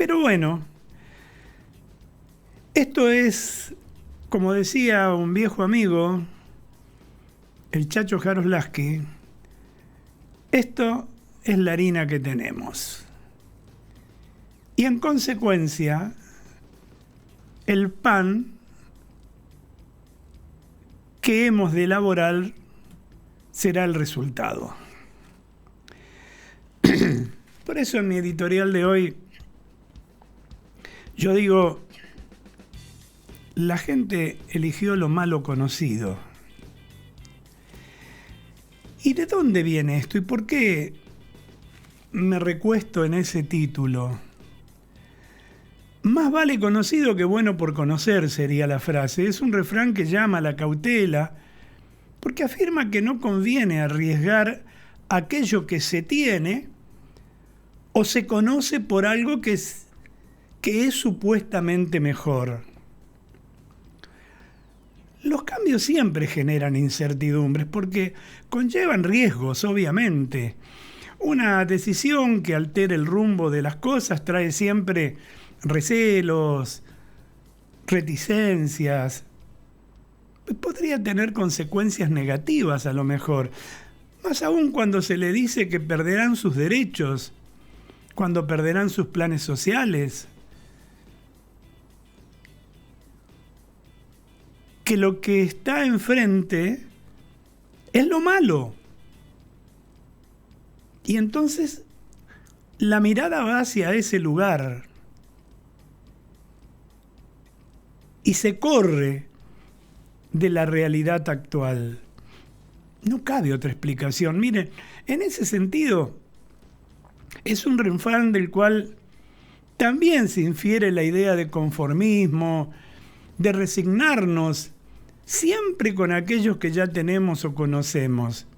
Pero bueno, esto es, como decía un viejo amigo, el Chacho Jaroslavsky, esto es la harina que tenemos. Y en consecuencia, el pan que hemos de elaborar será el resultado. Por eso en mi editorial de hoy, yo digo, la gente eligió lo malo conocido. ¿Y de dónde viene esto? ¿Y por qué me recuesto en ese título? Más vale conocido que bueno por conocer, sería la frase. Es un refrán que llama a la cautela, porque afirma que no conviene arriesgar aquello que se tiene o se conoce por algo que es supuestamente mejor. Los cambios siempre generan incertidumbres porque conllevan riesgos, obviamente. Una decisión que altere el rumbo de las cosas trae siempre recelos, reticencias. Podría tener consecuencias negativas a lo mejor, más aún cuando se le dice que perderán sus derechos, cuando perderán sus planes sociales, que lo que está enfrente es lo malo. Y entonces la mirada va hacia ese lugar y se corre de la realidad actual. No cabe otra explicación. Miren, en ese sentido, es un refrán del cual también se infiere la idea de conformismo, de resignarnos siempre con aquellos que ya tenemos o conocemos,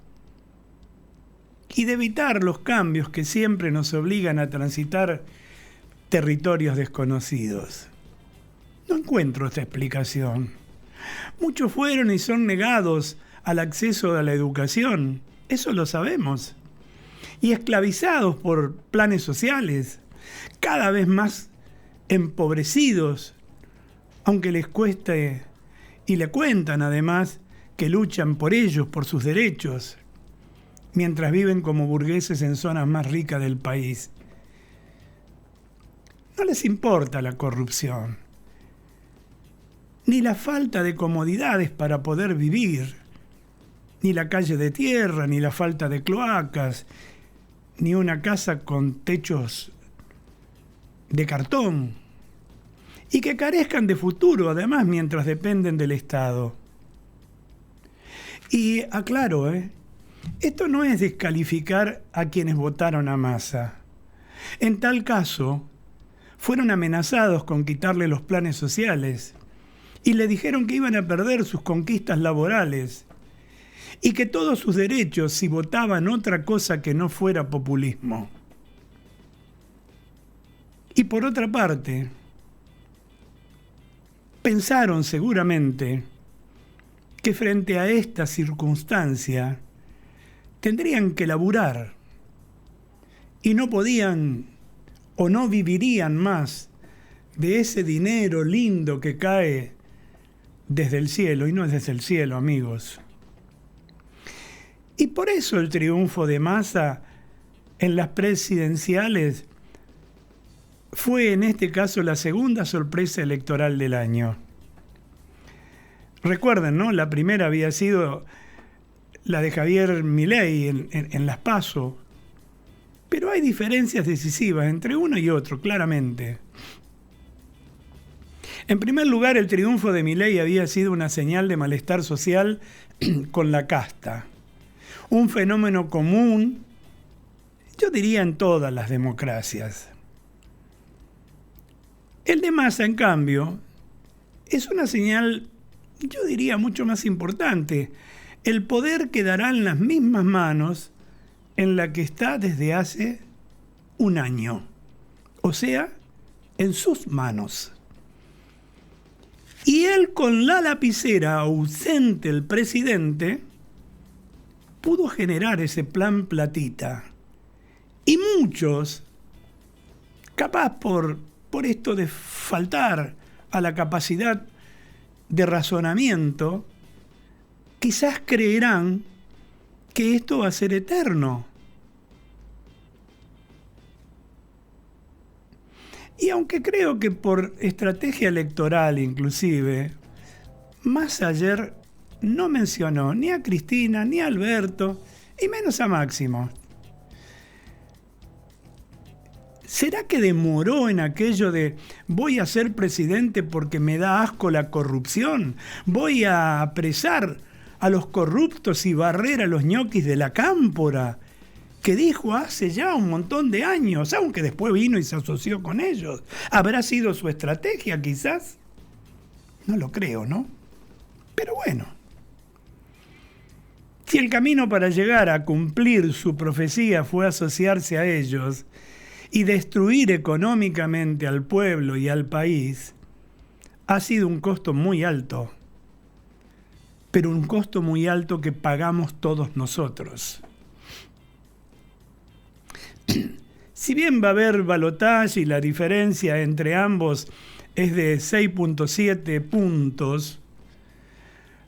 y de evitar los cambios que siempre nos obligan a transitar territorios desconocidos. No encuentro esta explicación. Muchos fueron y son negados al acceso a la educación, eso lo sabemos, y esclavizados por planes sociales, cada vez más empobrecidos, aunque les cueste, y le cuentan además que luchan por ellos, por sus derechos, mientras viven como burgueses en zonas más ricas del país. No les importa la corrupción, ni la falta de comodidades para poder vivir, ni la calle de tierra, ni la falta de cloacas, ni una casa con techos de cartón, y que carezcan de futuro, además, mientras dependen del Estado. Y aclaro, esto no es descalificar a quienes votaron a Massa. En tal caso, fueron amenazados con quitarle los planes sociales y le dijeron que iban a perder sus conquistas laborales y que todos sus derechos si votaban otra cosa que no fuera populismo. Y por otra parte, pensaron seguramente que frente a esta circunstancia tendrían que laburar y no podían o no vivirían más de ese dinero lindo que cae desde el cielo, y no es desde el cielo, amigos. Y por eso el triunfo de Massa en las presidenciales fue en este caso la segunda sorpresa electoral del año. Recuerden, ¿no? La primera había sido la de Javier Milei en las PASO, pero hay diferencias decisivas entre uno y otro, claramente. En primer lugar, el triunfo de Milei había sido una señal de malestar social con la casta, un fenómeno común, yo diría, en todas las democracias. El de Massa, en cambio, es una señal, yo diría, mucho más importante. El poder quedará en las mismas manos en la que está desde hace un año, o sea, en sus manos. Y él, con la lapicera ausente el presidente, pudo generar ese plan platita. Y muchos, capaz por por esto de faltar a la capacidad de razonamiento, quizás creerán que esto va a ser eterno. Y aunque creo que por estrategia electoral inclusive, Massa ayer no mencionó ni a Cristina, ni a Alberto, y menos a Máximo. ¿Será que demoró en aquello de voy a ser presidente porque me da asco la corrupción? ¿Voy a apresar a los corruptos y barrer a los ñoquis de la cámpora? Que dijo hace ya un montón de años, aunque después vino y se asoció con ellos. ¿Habrá sido su estrategia quizás? No lo creo, ¿no? Pero bueno. Si el camino para llegar a cumplir su profecía fue asociarse a ellos y destruir económicamente al pueblo y al país, ha sido un costo muy alto, pero un costo muy alto que pagamos todos nosotros. Si bien va a haber balotaje y la diferencia entre ambos es de 6.7 puntos,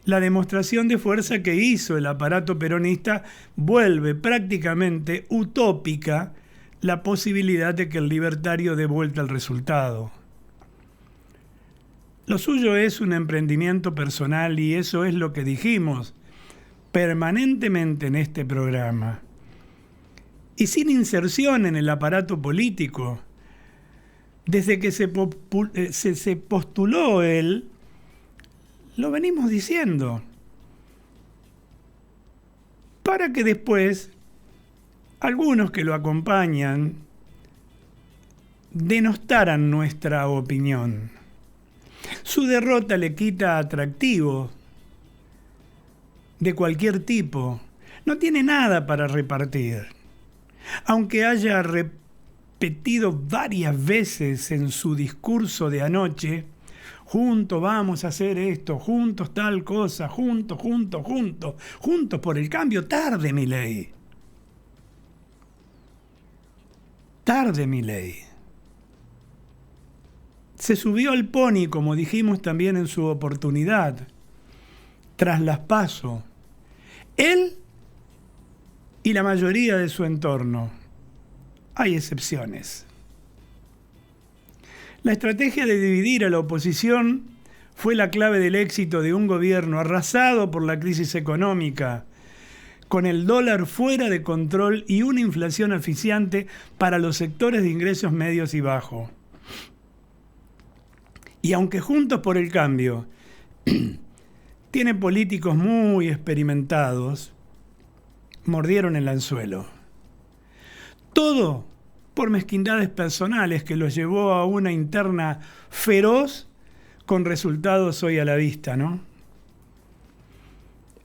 la demostración de fuerza que hizo el aparato peronista vuelve prácticamente utópica la posibilidad de que el libertario dé vuelta al resultado. Lo suyo es un emprendimiento personal y eso es lo que dijimos permanentemente en este programa. Y sin inserción en el aparato político, desde que se postuló él, lo venimos diciendo, para que después algunos que lo acompañan denostaran nuestra opinión. Su derrota le quita atractivo de cualquier tipo. No tiene nada para repartir. Aunque haya repetido varias veces en su discurso de anoche, juntos vamos a hacer esto, juntos tal cosa, juntos por el cambio, tarde, Milei. Tarde, Milei. Se subió al pony, como dijimos también en su oportunidad, tras las PASO. Él y la mayoría de su entorno. Hay excepciones. La estrategia de dividir a la oposición fue la clave del éxito de un gobierno arrasado por la crisis económica, con el dólar fuera de control y una inflación asfixiante para los sectores de ingresos medios y bajos. Y aunque Juntos por el Cambio tiene políticos muy experimentados, mordieron el anzuelo. Todo por mezquindades personales que los llevó a una interna feroz con resultados hoy a la vista, ¿no?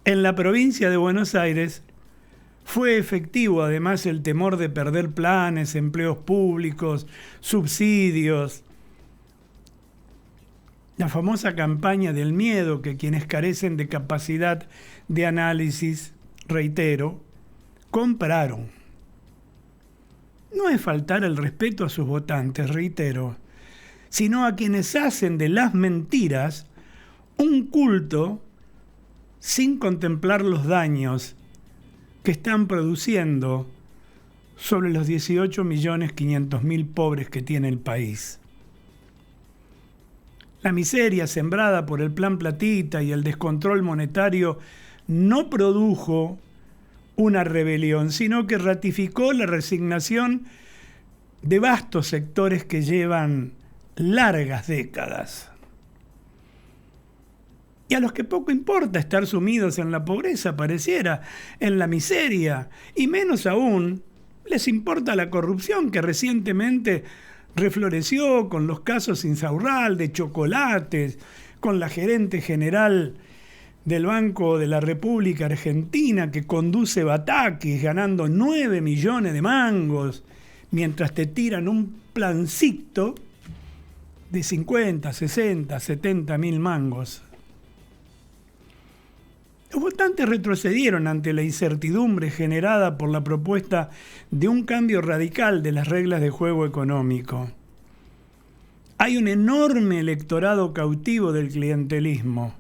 En la provincia de Buenos Aires fue efectivo además el temor de perder planes, empleos públicos, subsidios. La famosa campaña del miedo que quienes carecen de capacidad de análisis, reitero, compraron. No es faltar el respeto a sus votantes, reitero, sino a quienes hacen de las mentiras un culto sin contemplar los daños que están produciendo sobre los 18.500.000 pobres que tiene el país. La miseria sembrada por el Plan Platita y el descontrol monetario no produjo una rebelión, sino que ratificó la resignación de vastos sectores que llevan largas décadas. Y a los que poco importa estar sumidos en la pobreza, pareciera, en la miseria, y menos aún les importa la corrupción que recientemente refloreció con los casos Insaurral, de chocolates, con la gerente general del Banco de la República Argentina que conduce Batakis ganando 9 millones de mangos, mientras te tiran un plancito de 50, 60, 70 mil mangos. Los votantes retrocedieron ante la incertidumbre generada por la propuesta de un cambio radical de las reglas de juego económico. Hay un enorme electorado cautivo del clientelismo,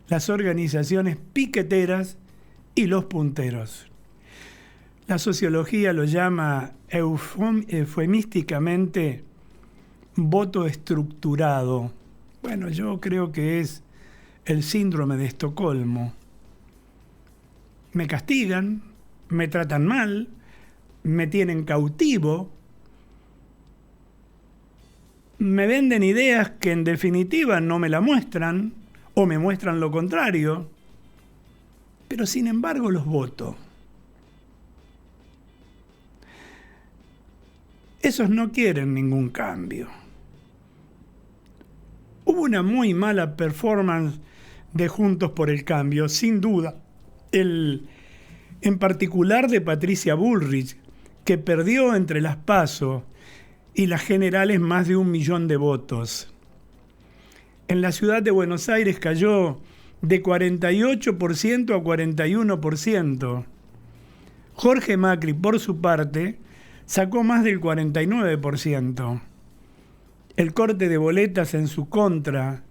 las organizaciones piqueteras y los punteros. La sociología lo llama eufemísticamente voto estructurado. Bueno, yo creo que es el síndrome de Estocolmo. Me castigan, me tratan mal, me tienen cautivo, me venden ideas que en definitiva no me la muestran o me muestran lo contrario, pero sin embargo los voto. Esos no quieren ningún cambio. Hubo una muy mala performance de Juntos por el Cambio, sin duda. En particular de Patricia Bullrich, que perdió entre las PASO y las generales más de 1 millón de votos. En la ciudad de Buenos Aires cayó de 48% a 41%. Jorge Macri, por su parte, sacó más del 49%. El corte de boletas en su contra,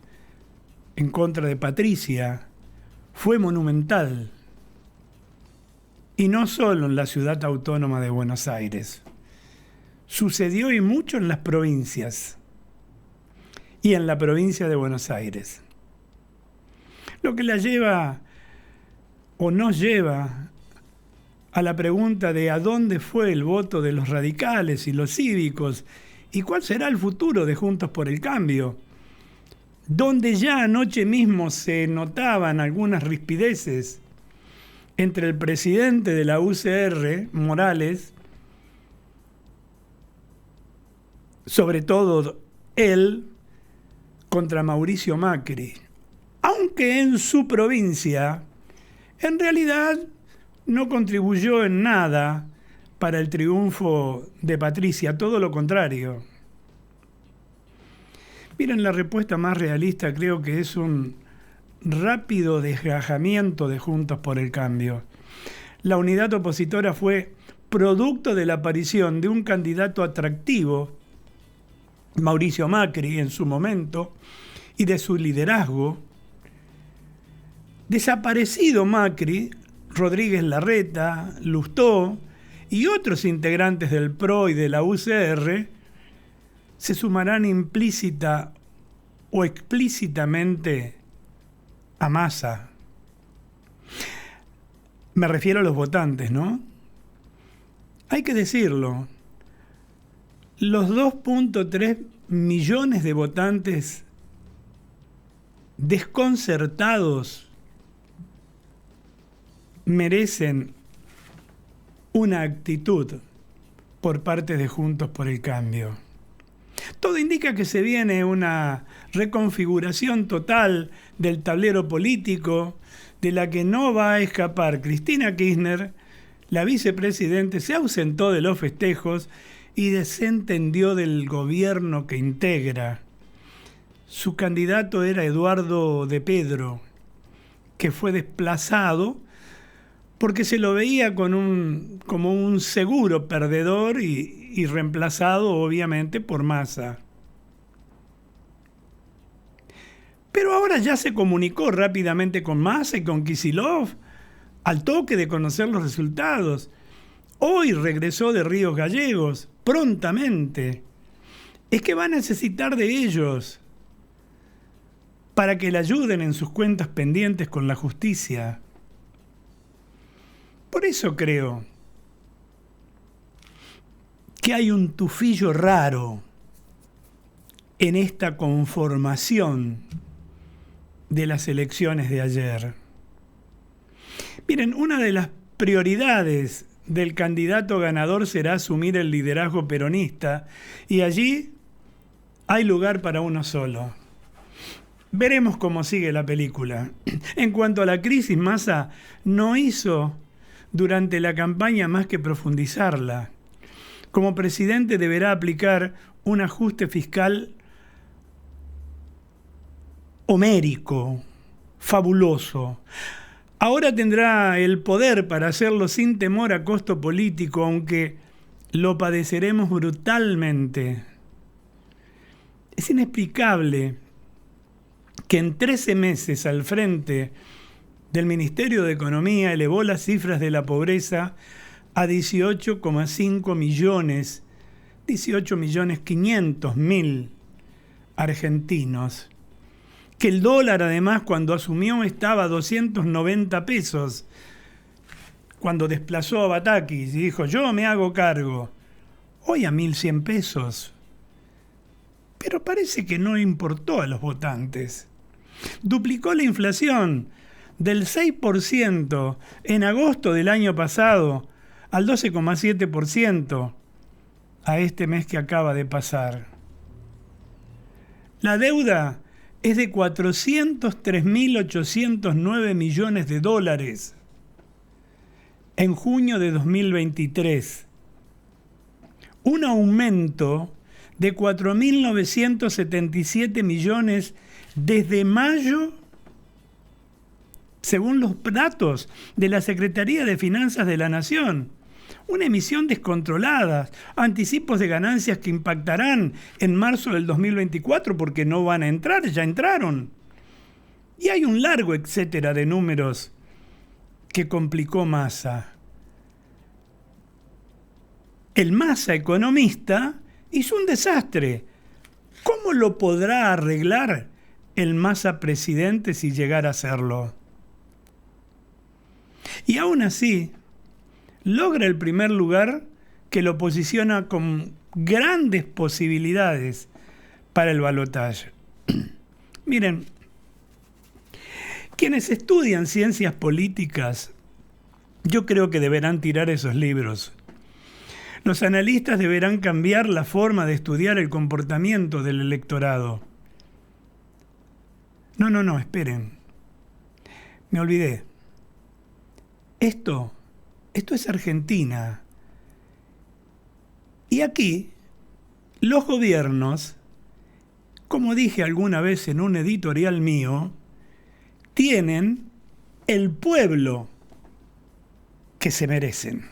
en contra de Patricia, fue monumental. Y no solo en la ciudad autónoma de Buenos Aires. Sucedió y mucho en las provincias. Y en la provincia de Buenos Aires. Lo que la lleva o nos lleva a la pregunta de a dónde fue el voto de los radicales y los cívicos y cuál será el futuro de Juntos por el Cambio, donde ya anoche mismo se notaban algunas rispideces entre el presidente de la UCR, Morales, sobre todo él, contra Mauricio Macri, aunque en su provincia, en realidad no contribuyó en nada para el triunfo de Patricia, todo lo contrario. Miren, la respuesta más realista creo que es un rápido desgajamiento de Juntos por el Cambio. La unidad opositora fue producto de la aparición de un candidato atractivo, Mauricio Macri en su momento, y de su liderazgo. Desaparecido Macri, Rodríguez Larreta, Lustó y otros integrantes del PRO y de la UCR se sumarán implícita o explícitamente a Massa. Me refiero a los votantes, ¿no? Hay que decirlo. Los 2.3 millones de votantes desconcertados merecen una actitud por parte de Juntos por el Cambio. Todo indica que se viene una reconfiguración total del tablero político de la que no va a escapar Cristina Kirchner. La vicepresidenta se ausentó de los festejos y desentendió del gobierno que integra. Su candidato era Eduardo de Pedro, que fue desplazado porque se lo veía como un seguro perdedor y reemplazado obviamente por Massa. Pero ahora ya se comunicó rápidamente con Massa y con Kicillof al toque de conocer los resultados. Hoy regresó de Ríos Gallegos, prontamente. Es que va a necesitar de ellos para que le ayuden en sus cuentas pendientes con la justicia. Por eso creo que hay un tufillo raro en esta conformación de las elecciones de ayer. Miren, una de las prioridades del candidato ganador será asumir el liderazgo peronista y allí hay lugar para uno solo. Veremos cómo sigue la película. En cuanto a la crisis, Massa no hizo durante la campaña más que profundizarla. Como presidente deberá aplicar un ajuste fiscal homérico, fabuloso. Ahora tendrá el poder para hacerlo sin temor a costo político, aunque lo padeceremos brutalmente. Es inexplicable que en 13 meses al frente del Ministerio de Economía elevó las cifras de la pobreza a 18,5 millones, 18.500.000 argentinos. Que el dólar, además, cuando asumió estaba a 290 pesos, cuando desplazó a Batakis y dijo, yo me hago cargo. Hoy a 1.100 pesos. Pero parece que no importó a los votantes. Duplicó la inflación del 6% en agosto del año pasado al 12,7% a este mes que acaba de pasar. La deuda es de 403.809 millones de dólares en junio de 2023. Un aumento de 4.977 millones desde mayo, según los datos de la Secretaría de Finanzas de la Nación. Una emisión descontrolada, anticipos de ganancias que impactarán en marzo del 2024 porque no van a entrar, ya entraron. Y hay un largo etcétera de números que complicó Massa. El Massa economista hizo un desastre. ¿Cómo lo podrá arreglar el Massa presidente si llegara a hacerlo? Y aún así, logra el primer lugar que lo posiciona con grandes posibilidades para el balotaje. Miren, quienes estudian ciencias políticas, yo creo que deberán tirar esos libros. Los analistas deberán cambiar la forma de estudiar el comportamiento del electorado. No, esperen. Me olvidé. Esto es Argentina. Y aquí, los gobiernos, como dije alguna vez en un editorial mío, tienen el pueblo que se merecen.